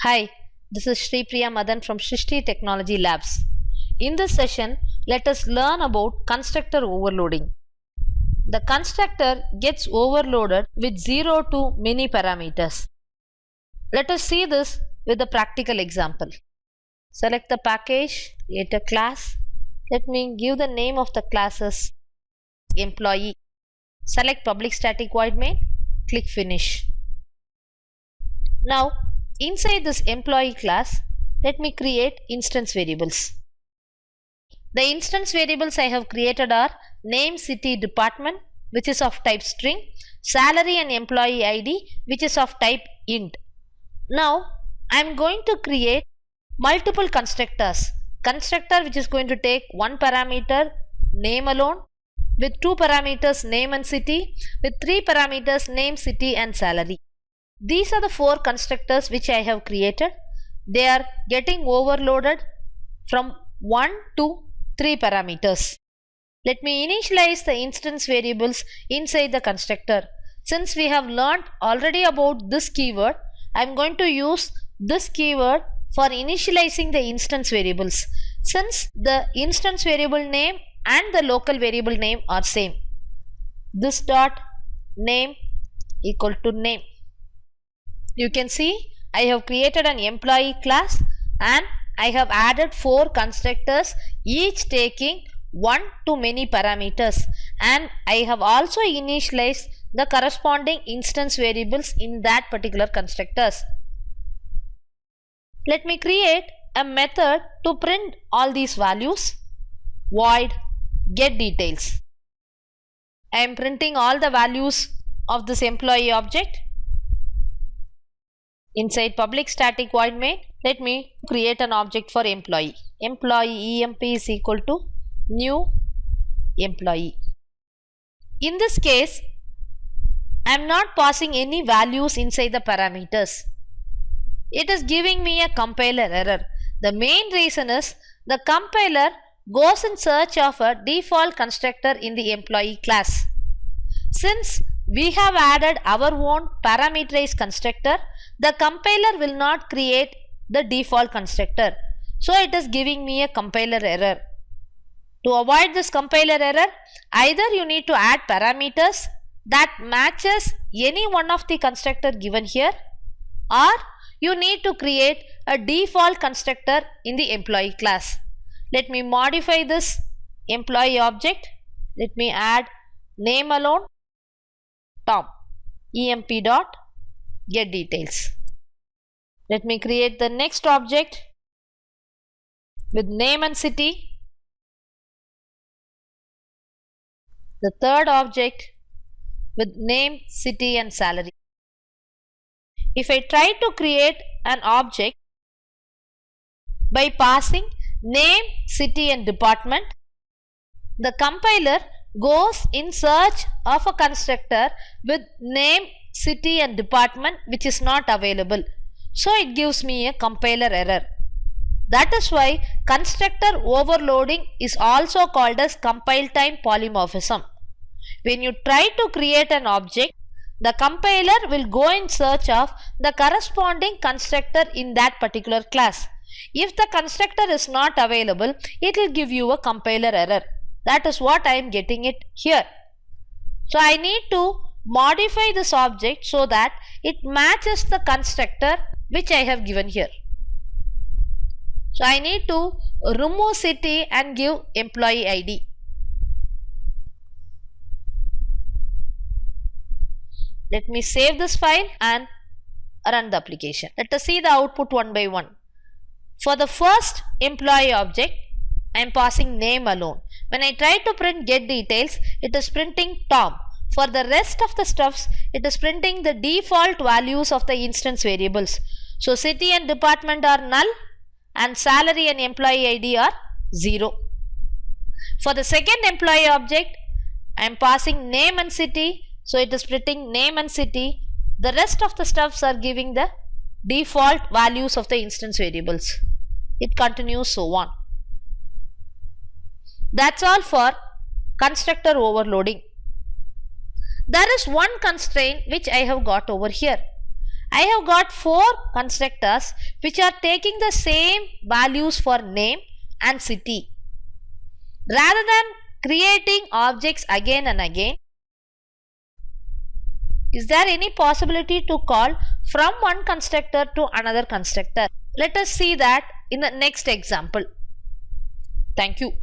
Hi, this is Sri Priya Madan from Shrishti Technology Labs. In this session, let us learn about constructor overloading. The constructor gets overloaded with 0 to many parameters. Let us see this with a practical example. Select the package, create a class. Let me give the name of the class as employee. Select public static void main, click finish. Now, inside this employee class, let me create instance variables. The instance variables I have created are name, city, department, which is of type string, salary and employee ID, which is of type int. Now, I am going to create multiple constructors. Constructor which is going to take one parameter, name alone, with two parameters, name and city, with three parameters, name, city and salary. These are the four constructors which I have created. They are getting overloaded from 1 to 3 parameters. Let me initialize the instance variables inside the constructor. Since we have learned already about this keyword, I am going to use this keyword for initializing the instance variables. Since the instance variable name and the local variable name are same. This dot name equal to name. You can see I have created an employee class and I have added 4 constructors, each taking 1 to many parameters, and I have also initialized the corresponding instance variables in that particular constructors. Let me create a method to print all these values. Void get details. I am printing all the values of this employee object. Inside public static void main, let me create an object for employee. Employee emp is equal to new employee. In this case, I am not passing any values inside the parameters. It is giving me a compiler error. The main reason is the compiler goes in search of a default constructor in the employee class. Since we have added our own parameterized constructor, the compiler will not create the default constructor. So it is giving me a compiler error. To avoid this compiler error, either you need to add parameters that matches any one of the constructor given here, or you need to create a default constructor in the employee class. Let me modify this employee object. Let me add name alone, Tom, emp dot get details. Let me create the next object with name and city. The third object with name, city and salary. If I try to create an object by passing name, city and department, the compiler goes in search of a constructor with name, city and department which is not available. So it gives me a compiler error. That is why constructor overloading is also called as compile time polymorphism. When you try to create an object, the compiler will go in search of the corresponding constructor in that particular class. If the constructor is not available, it will give you a compiler error. That is what I am getting it here. So I need to modify this object so that it matches the constructor which I have given here. So I need to remove city and give employee ID. Let me save this file and run the application. Let us see the output one by one. For the first employee object, I am passing name alone. When I try to print get details, it is printing Tom. For the rest of the stuffs, it is printing the default values of the instance variables. So city and department are null and salary and employee ID are 0. For the second employee object, I am passing name and city. So it is printing name and city. The rest of the stuffs are giving the default values of the instance variables. It continues so on. That's all for constructor overloading. There is one constraint which I have got over here. I have got 4 constructors which are taking the same values for name and city. Rather than creating objects again and again, is there any possibility to call from one constructor to another constructor? Let us see that in the next example. Thank you.